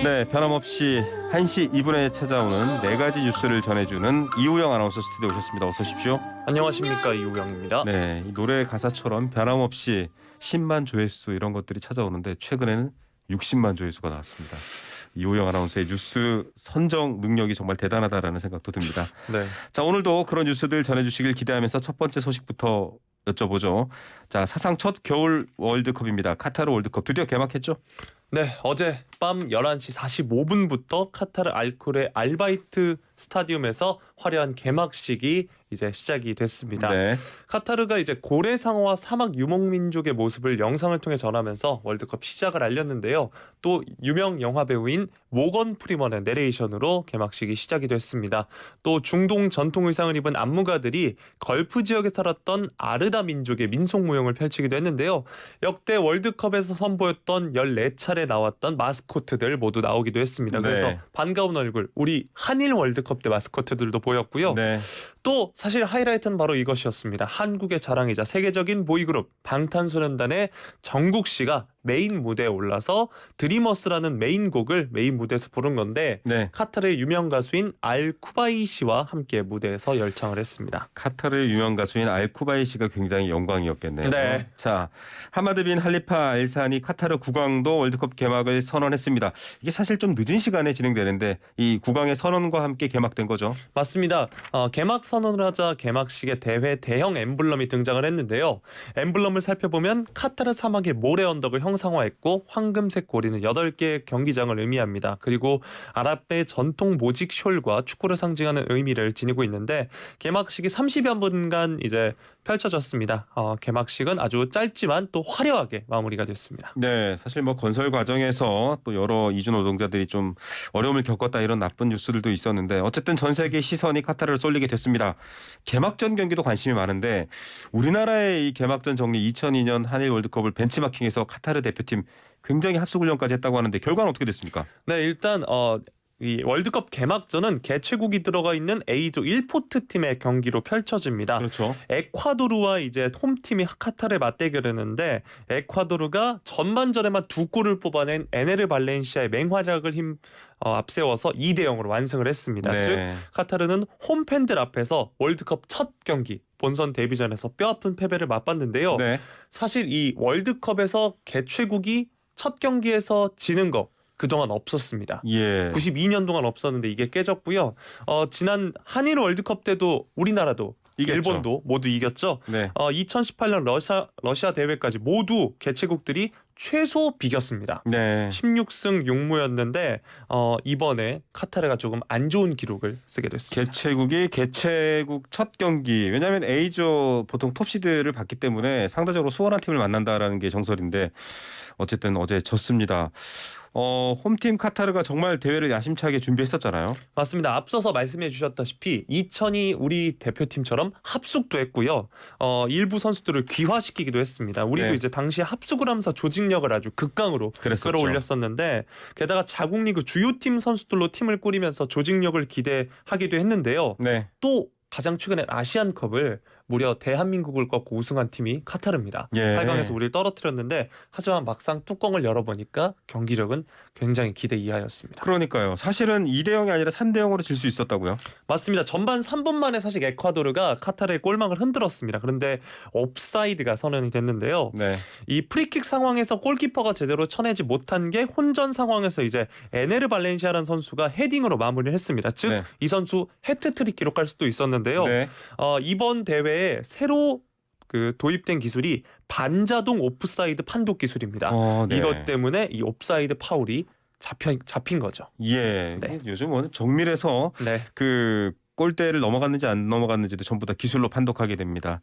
네, 변함없이 1시 2분에 찾아오는 네 가지 뉴스를 전해주는 이우영 아나운서 스튜디오에 오셨습니다. 어서 오십시오. 안녕하십니까, 이우영입니다. 네, 이 노래 가사처럼 변함없이 10만 조회수 이런 것들이 찾아오는데 최근에는 60만 조회수가 나왔습니다. 이우영 아나운서의 뉴스 선정 능력이 정말 대단하다라는 생각도 듭니다. 네. 자, 오늘도 그런 뉴스들 전해주시길 기대하면서 첫 번째 소식부터 여쭤보죠. 자, 사상 첫 겨울 월드컵입니다. 카타르 월드컵 드디어 개막했죠? 네, 어제 밤 11시 45분부터 카타르 알쿨의 알바이트 스타디움에서 화려한 개막식이 이제 시작이 됐습니다. 네. 카타르가 이제 고래상어와 사막 유목민족의 모습을 영상을 통해 전하면서 월드컵 시작을 알렸는데요. 또 유명 영화 배우인 모건 프리먼의 내레이션으로 개막식이 시작이 됐습니다. 또 중동 전통 의상을 입은 안무가들이 걸프 지역에 살았던 아르다 민족의 민속 무용을 펼치기도 했는데요. 역대 월드컵에서 선보였던 14차례 나왔던 마스코트들 모두 나오기도 했습니다. 네. 그래서 반가운 얼굴, 우리 한일 월드컵 때 마스코트들도 보였고요. 네. 또 사실 하이라이트는 바로 이것이었습니다. 한국의 자랑이자 세계적인 보이그룹 방탄소년단의 정국 씨가 메인 무대에 올라서 드리머스라는 메인 곡을 메인 무대에서 부른 건데 네. 카타르의 유명 가수인 알쿠바이 씨와 함께 무대에서 열창을 했습니다. 카타르의 유명 가수인 알쿠바이 씨가 굉장히 영광이었겠네요. 네. 자, 하마드 빈 할리파 알산이 카타르 국왕도 월드컵 개막을 선언했습니다. 이게 사실 좀 늦은 시간에 진행되는데 이 국왕의 선언과 함께 개막된 거죠. 맞습니다. 개막 선언을 하자 개막식에 대회 대형 엠블럼이 등장을 했는데요. 엠블럼을 살펴보면 카타르 사막의 모래 언덕을 형상화했고 황금색 고리는 8개의 경기장을 의미합니다. 그리고 아랍의 전통 모직 숄과 축구를 상징하는 의미를 지니고 있는데 개막식이 30여 분간 이제 펼쳐졌습니다. 개막식은 아주 짧지만 또 화려하게 마무리가 됐습니다. 네, 사실 뭐 건설 과정에서 또 여러 이주 노동자들이 좀 어려움을 겪었다 이런 나쁜 뉴스들도 있었는데 어쨌든 전 세계 시선이 카타르를 쏠리게 됐습니다. 개막전 경기도 관심이 많은데 우리나라의 이 개막전 정리 2002년 한일 월드컵을 벤치마킹해서 카타르 대표팀 굉장히 합숙훈련까지 했다고 하는데 결과는 어떻게 됐습니까? 네, 일단 이 월드컵 개막전은 개최국이 들어가 있는 A조 1포트 팀의 경기로 펼쳐집니다. 그렇죠. 에콰도르와 이제 홈팀이 카타르에 맞대결했는데 에콰도르가 전반전에만 2골을 뽑아낸 에네르 발렌시아의 맹활약을 앞세워서 2대0으로 완승을 했습니다. 네. 즉 카타르는 홈팬들 앞에서 월드컵 첫 경기 본선 데뷔전에서 뼈아픈 패배를 맛봤는데요. 네. 사실 이 월드컵에서 개최국이 첫 경기에서 지는 거 그동안 없었습니다. 예. 92년 동안 없었는데 이게 깨졌고요. 지난 한일 월드컵 때도 우리나라도 이겼죠. 일본도 모두 이겼죠. 네. 2018년 러시아 대회까지 모두 개최국들이 최소 비겼습니다. 네. 16승 6무였는데 이번에 카타르가 조금 안 좋은 기록을 쓰게 됐습니다. 개최국 첫 경기. 왜냐하면 A조 보통 톱시드를 받기 때문에 상대적으로 수월한 팀을 만난다라는 게 정설인데 어쨌든 어제 졌습니다. 홈팀 카타르가 정말 대회를 야심차게 준비했었잖아요. 맞습니다. 앞서서 말씀해 주셨다시피 2002 우리 대표팀처럼 합숙도 했고요. 일부 선수들을 귀화시키기도 했습니다. 우리도 네. 이제 당시에 합숙을 하면서 조직력을 아주 극강으로 그랬었죠. 끌어올렸었는데 게다가 자국 리그 주요 팀 선수들로 팀을 꾸리면서 조직력을 기대하기도 했는데요. 네. 또 가장 최근에 아시안컵을 무려 대한민국을 꺾고 우승한 팀이 카타르입니다. 예. 8강에서 우리를 떨어뜨렸는데 하지만 막상 뚜껑을 열어보니까 경기력은 굉장히 기대 이하였습니다. 그러니까요. 사실은 2대0이 아니라 3대0으로 질 수 있었다고요? 맞습니다. 전반 3분 만에 사실 에콰도르가 카타르의 골망을 흔들었습니다. 그런데 옵사이드가 선언이 됐는데요. 네. 이 프리킥 상황에서 골키퍼가 제대로 쳐내지 못한 게 혼전 상황에서 이제 에네르 발렌시아라는 선수가 헤딩으로 마무리를 했습니다. 즉 이 네. 선수 해트트릭 기록할 수도 있었는데요. 네. 이번 대회에 새로 도입된 기술이 반자동 오프사이드 판독 기술입니다. 네. 이것 때문에 이 옵사이드 파울이 잡힌 거죠. 예. 네. 요즘 뭐 정밀해서 네. 그 골대를 넘어갔는지 안 넘어갔는지도 전부 다 기술로 판독하게 됩니다.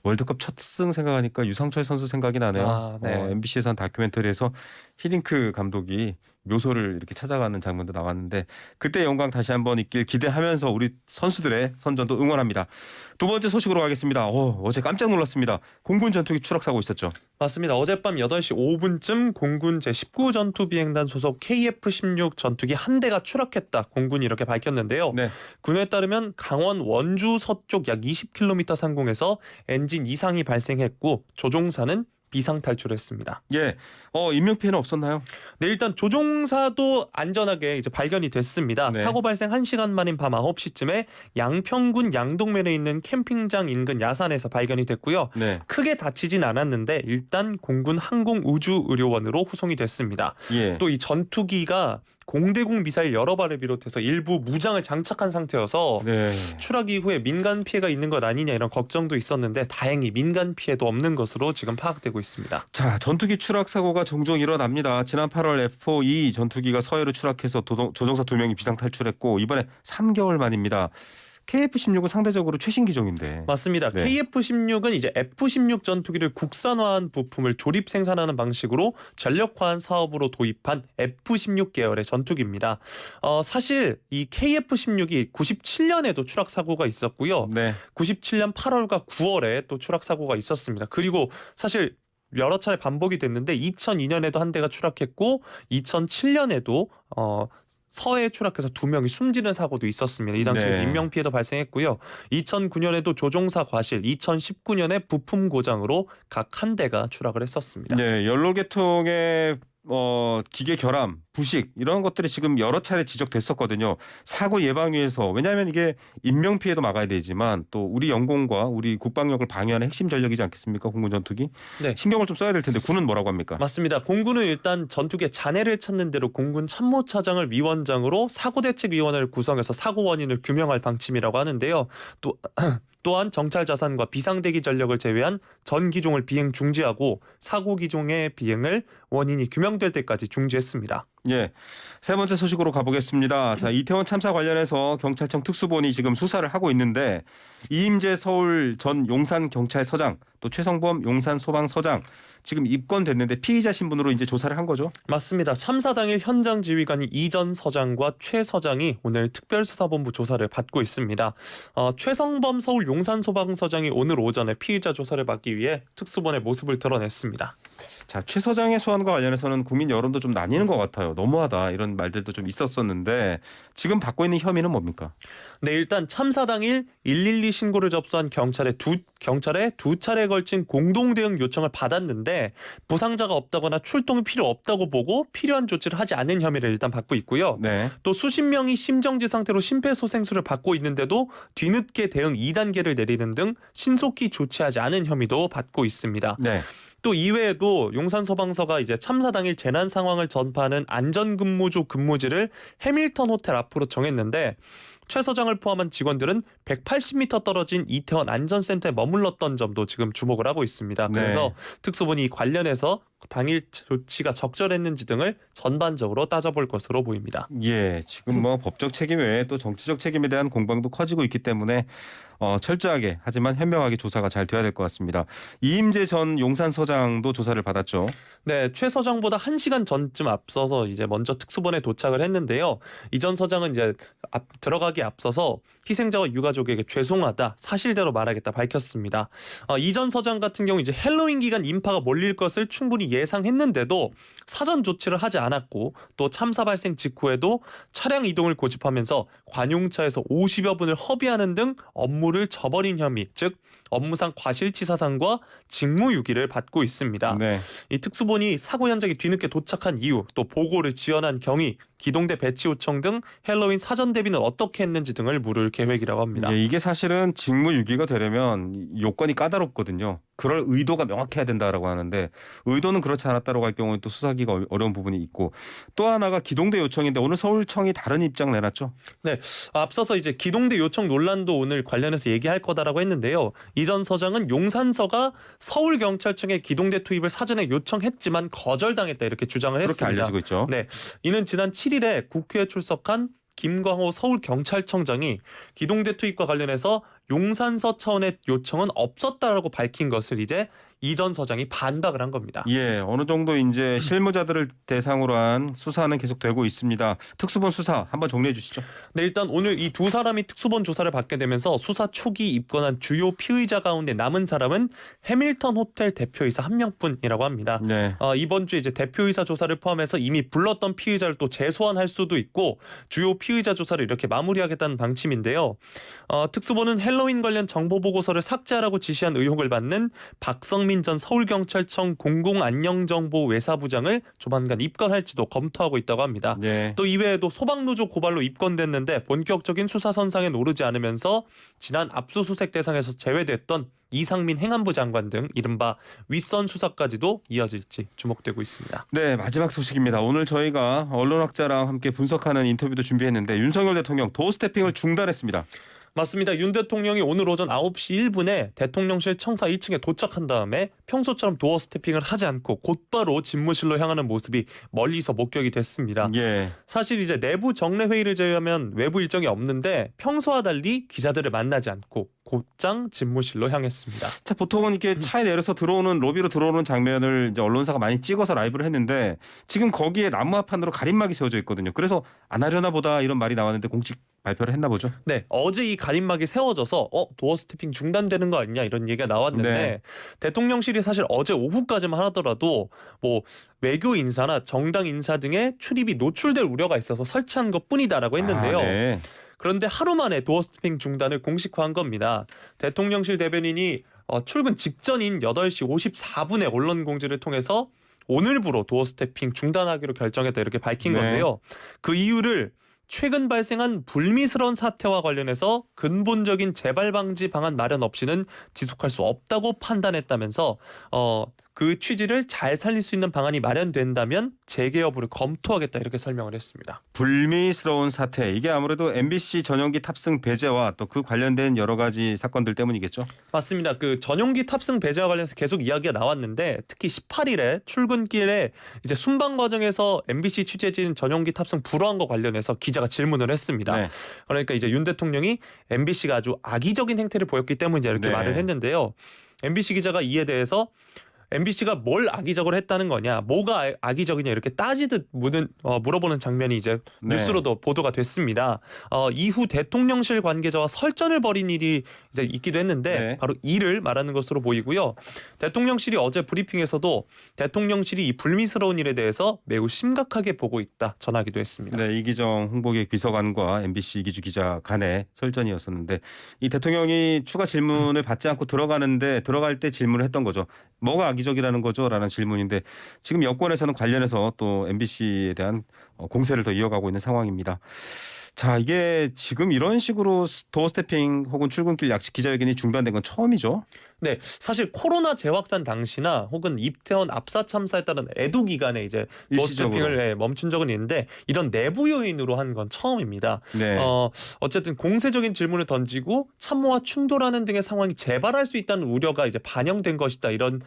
월드컵 첫 승 생각하니까 유상철 선수 생각이 나네요. 네. MBC에서 한 다큐멘터리에서 히딩크 감독이 묘소를 이렇게 찾아가는 장면도 나왔는데 그때 영광 다시 한번 있길 기대하면서 우리 선수들의 선전도 응원합니다. 두 번째 소식으로 가겠습니다. 어제 깜짝 놀랐습니다. 공군 전투기 추락 사고 있었죠. 맞습니다. 어젯밤 8시 5분쯤 공군 제19 전투비행단 소속 KF-16 전투기 한 대가 추락했다. 공군이 이렇게 밝혔는데요. 네. 군에 따르면 강원 원주 서쪽 약 20km 상공에서 엔진 이상이 발생했고 조종사는 비상 탈출했습니다. 예, 인명 피해는 없었나요? 네, 일단 조종사도 안전하게 이제 발견이 됐습니다. 네. 사고 발생 1시간 만인 밤 9시쯤에 양평군 양동면에 있는 캠핑장 인근 야산에서 발견이 됐고요. 네, 크게 다치진 않았는데 일단 공군 항공우주의료원으로 후송이 됐습니다. 예. 또 이 전투기가 공대공 미사일 여러 발을 비롯해서 일부 무장을 장착한 상태여서 네. 추락 이후에 민간 피해가 있는 것 아니냐 이런 걱정도 있었는데 다행히 민간 피해도 없는 것으로 지금 파악되고 있습니다. 자, 전투기 추락 사고가 종종 일어납니다. 지난 8월 F-4E 전투기가 서해로 추락해서 조종사 2명이 비상 탈출했고 이번에 3개월 만입니다. KF-16은 상대적으로 최신 기종인데. 맞습니다. 네. KF-16은 이제 F-16 전투기를 국산화한 부품을 조립 생산하는 방식으로 전력화한 사업으로 도입한 F-16 계열의 전투기입니다. 사실 이 KF-16이 97년에도 추락 사고가 있었고요. 네. 97년 8월과 9월에 또 추락 사고가 있었습니다. 그리고 사실 여러 차례 반복이 됐는데 2002년에도 한 대가 추락했고 2007년에도 서해에 추락해서 2명이 숨지는 사고도 있었습니다. 이 당시에 네. 인명 피해도 발생했고요. 2009년에도 조종사 과실, 2019년에 부품 고장으로 각 한 대가 추락을 했었습니다. 네, 연료계통의 기계 결함, 부식 이런 것들이 지금 여러 차례 지적됐었거든요. 사고 예방 위해서 왜냐하면 이게 인명 피해도 막아야 되지만 또 우리 영공과 우리 국방력을 방해하는 핵심 전력이지 않겠습니까? 공군 전투기. 네. 신경을 좀 써야 될 텐데 군은 뭐라고 합니까? 맞습니다. 공군은 일단 전투기의 잔해를 찾는 대로 공군 참모차장을 위원장으로 사고대책위원회를 구성해서 사고 원인을 규명할 방침이라고 하는데요. 또한 정찰 자산과 비상대기 전력을 제외한 전 기종을 비행 중지하고 사고 기종의 비행을 원인이 규명될 때까지 중지했습니다. 예. 세 번째 소식으로 가보겠습니다. 자, 이태원 참사 관련해서 경찰청 특수본이 지금 수사를 하고 있는데 이임재 서울 전 용산경찰서장 또 최성범 용산소방서장 지금 입건됐는데 피의자 신분으로 이제 조사를 한 거죠? 맞습니다. 참사 당일 현장 지휘관이 이전 서장과 최 서장이 오늘 특별수사본부 조사를 받고 있습니다. 최성범 서울 용산소방서장이 오늘 오전에 피의자 조사를 받기 위해 특수본의 모습을 드러냈습니다. 자, 최 서장의 소환과 관련해서는 국민 여론도 좀 나뉘는 것 같아요. 너무하다 이런 말들도 좀 있었었는데 지금 받고 있는 혐의는 뭡니까? 네, 일단 참사 당일 112 신고를 접수한 경찰에 두 차례에 걸친 공동 대응 요청을 받았는데 부상자가 없다거나 출동이 필요 없다고 보고 필요한 조치를 하지 않은 혐의를 일단 받고 있고요. 네. 또 수십 명이 심정지 상태로 심폐소생술을 받고 있는데도 뒤늦게 대응 2단계를 내리는 등 신속히 조치하지 않은 혐의도 받고 있습니다. 네. 또 이외에도 용산소방서가 이제 참사 당일 재난 상황을 전파하는 안전근무조 근무지를 해밀턴 호텔 앞으로 정했는데 최 서장을 포함한 직원들은 180m 떨어진 이태원 안전센터에 머물렀던 점도 지금 주목을 하고 있습니다. 네. 그래서 특수본이 관련해서 당일 조치가 적절했는지 등을 전반적으로 따져볼 것으로 보입니다. 예, 지금 뭐 법적 책임 외에 또 정치적 책임에 대한 공방도 커지고 있기 때문에 철저하게 하지만 현명하게 조사가 잘 돼야 될 것 같습니다. 이임재 전 용산서장도 조사를 받았죠. 네, 최 서장보다 1시간 전쯤 앞서서 이제 먼저 특수본에 도착을 했는데요. 이전 서장은 이제 들어가기 앞서서 희생자와 유가족에게 죄송하다, 사실대로 말하겠다 밝혔습니다. 이전 서장 같은 경우 이제 헬로윈 기간 인파가 몰릴 것을 충분히 예상했는데도 사전 조치를 하지 않았고 또 참사 발생 직후에도 차량 이동을 고집하면서 관용차에서 50여 분을 허비하는 등 업무를 저버린 혐의, 즉 업무상 과실치사상과 직무유기를 받고 있습니다. 네. 이 특수본이 사고 현장에 뒤늦게 도착한 이유, 또 보고를 지연한 경위, 기동대 배치 요청 등 헬로윈 사전 대비는 어떻게 했는지 등을 물을 계획이라고 합니다. 예, 이게 사실은 직무유기가 되려면 요건이 까다롭거든요. 그럴 의도가 명확해야 된다라고 하는데 의도는 그렇지 않았다고 할 경우에 또 수사하기가 어려운 부분이 있고 또 하나가 기동대 요청인데 오늘 서울청이 다른 입장 내놨죠. 네, 앞서서 이제 기동대 요청 논란도 오늘 관련해서 얘기할 거다라고 했는데요. 이전 서장은 용산서가 서울경찰청에 기동대 투입을 사전에 요청했지만 거절당했다 이렇게 주장을 그렇게 했습니다. 알려지고 있죠. 네, 이는 지난 7일에 국회에 출석한 김광호 서울경찰청장이 기동대 투입과 관련해서 용산서 차원의 요청은 없었다라고 밝힌 것을 이제 이전 서장이 반박을 한 겁니다. 예, 어느 정도 이제 실무자들을 대상으로 한 수사는 계속되고 있습니다. 특수본 수사 한번 정리해 주시죠. 네, 일단 오늘 이 두 사람이 특수본 조사를 받게 되면서 수사 초기 입건한 주요 피의자 가운데 남은 사람은 해밀턴 호텔 대표이사 한 명뿐이라고 합니다. 네. 이번 주에 이제 대표이사 조사를 포함해서 이미 불렀던 피의자를 또 재소환할 수도 있고 주요 피의자 조사를 이렇게 마무리하겠다는 방침인데요. 특수본은 헬로윈 관련 정보 보고서를 삭제하라고 지시한 의혹을 받는 박성민 이상민 전 서울경찰청 공공안녕정보 외사부장을 조만간 입건할지도 검토하고 있다고 합니다. 네. 또 이외에도 소방노조 고발로 입건됐는데 본격적인 수사 선상에 오르지 않으면서 지난 압수수색 대상에서 제외됐던 이상민 행안부 장관 등 이른바 윗선 수사까지도 이어질지 주목되고 있습니다. 네, 마지막 소식입니다. 오늘 저희가 언론학자랑 함께 분석하는 인터뷰도 준비했는데 윤석열 대통령 도어 스태핑을 중단했습니다. 맞습니다. 윤 대통령이 오늘 오전 9시 1분에 대통령실 청사 1층에 도착한 다음에 평소처럼 도어 스태핑을 하지 않고 곧바로 집무실로 향하는 모습이 멀리서 목격이 됐습니다. 예. 사실 이제 내부 정례 회의를 제외하면 외부 일정이 없는데 평소와 달리 기자들을 만나지 않고 곧장 집무실로 향했습니다. 자, 보통은 이렇게 차에 내려서 들어오는 로비로 들어오는 장면을 이제 언론사가 많이 찍어서 라이브를 했는데 지금 거기에 나무 합판으로 가림막이 세워져 있거든요. 그래서 안 하려나 보다 이런 말이 나왔는데 공식 발표를 했나 보죠. 네, 어제 이 가림막이 세워져서 도어 스태핑 중단되는 거 아니냐 이런 얘기가 나왔는데 네. 대통령실이 사실 어제 오후까지만 하더라도 뭐 외교 인사나 정당 인사 등의 출입이 노출될 우려가 있어서 설치한 것뿐이다라고 했는데요. 아, 네. 그런데 하루 만에 도어 스태핑 중단을 공식화한 겁니다. 대통령실 대변인이 출근 직전인 8시 54분에 언론 공지를 통해서 오늘부로 도어 스태핑 중단하기로 결정했다 이렇게 밝힌 네. 건데요. 그 이유를 최근 발생한 불미스러운 사태와 관련해서 근본적인 재발 방지 방안 마련 없이는 지속할 수 없다고 판단했다면서 그 취지를 잘 살릴 수 있는 방안이 마련된다면 재개 여부를 검토하겠다 이렇게 설명을 했습니다. 불미스러운 사태. 이게 아무래도 MBC 전용기 탑승 배제와 또 그 관련된 여러 가지 사건들 때문이겠죠. 맞습니다. 그 전용기 탑승 배제와 관련해서 계속 이야기가 나왔는데 특히 18일에 출근길에 이제 순방 과정에서 MBC 취재진 전용기 탑승 불허한 거 관련해서 기자가 질문을 했습니다. 네. 그러니까 이제 윤 대통령이 MBC가 아주 악의적인 행태를 보였기 때문이다 이렇게 네. 말을 했는데요. MBC 기자가 이에 대해서 MBC가 뭘 악의적으로 했다는 거냐, 뭐가 악의적이냐 이렇게 따지듯 물어보는 장면이 이제 네. 뉴스로도 보도가 됐습니다. 이후 대통령실 관계자와 설전을 벌인 일이 이제 있기도 했는데 네. 바로 이를 말하는 것으로 보이고요. 대통령실이 어제 브리핑에서도 대통령실이 이 불미스러운 일에 대해서 매우 심각하게 보고 있다 전하기도 했습니다. 네, 이기정 홍보기획 비서관과 MBC 이기주 기자 간의 설전이었었는데 이 대통령이 추가 질문을 받지 않고 들어갈 때 질문을 했던 거죠. 뭐가 악의적이라는 거죠라는 질문인데 지금 여권에서는 관련해서 또 MBC에 대한 공세를 더 이어가고 있는 상황입니다. 자, 이게 지금 이런 식으로 도어 스태핑 혹은 출근길 약식 기자회견이 중단된 건 처음이죠. 네, 사실 코로나 재확산 당시나 혹은 이태원 압사 참사에 따른 애도 기간에 이제 도어 스태핑을 멈춘 적은 있는데 이런 내부 요인으로 한 건 처음입니다. 네. 어쨌든 공세적인 질문을 던지고 참모와 충돌하는 등의 상황이 재발할 수 있다는 우려가 이제 반영된 것이다 이런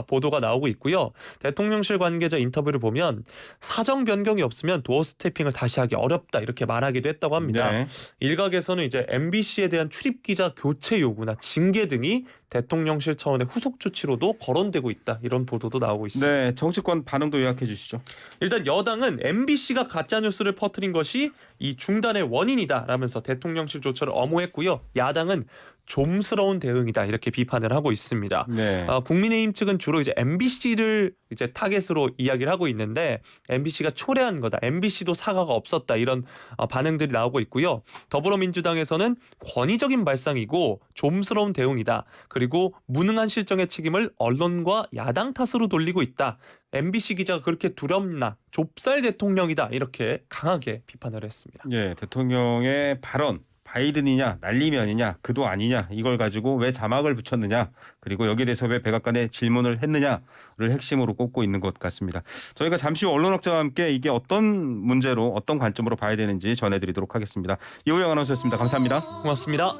보도가 나오고 있고요. 대통령실 관계자 인터뷰를 보면 사정 변경이 없으면 도어 스태핑을 다시 하기 어렵다 이렇게 말하기도 했다고 합니다. 네. 일각에서는 이제 MBC에 대한 출입 기자 교체 요구나 징계 등이 대통령실 차원의 후속 조치로도 거론되고 있다 이런 보도도 나오고 있습니다. 네, 정치권 반응도 요약해 주시죠. 일단 여당은 MBC가 가짜 뉴스를 퍼뜨린 것이 이 중단의 원인이다라면서 대통령실 조처를 엄호했고요. 야당은 좀스러운 대응이다 이렇게 비판을 하고 있습니다. 네. 국민의힘 측은 주로 이제 MBC를 이제 타겟으로 이야기를 하고 있는데 MBC가 초래한 거다, MBC도 사과가 없었다 이런 반응들이 나오고 있고요. 더불어민주당에서는 권위적인 발상이고 좀스러운 대응이다. 그리고 무능한 실정의 책임을 언론과 야당 탓으로 돌리고 있다. MBC 기자가 그렇게 두렵나? 좁쌀 대통령이다 이렇게 강하게 비판을 했습니다. 예, 대통령의 발언 바이든이냐 날리면이냐 그도 아니냐 이걸 가지고 왜 자막을 붙였느냐 그리고 여기에 대해서 왜 백악관에 질문을 했느냐를 핵심으로 꼽고 있는 것 같습니다. 저희가 잠시 후 언론학자와 함께 이게 어떤 문제로 어떤 관점으로 봐야 되는지 전해드리도록 하겠습니다. 이호영 아나운서였습니다. 감사합니다. 고맙습니다.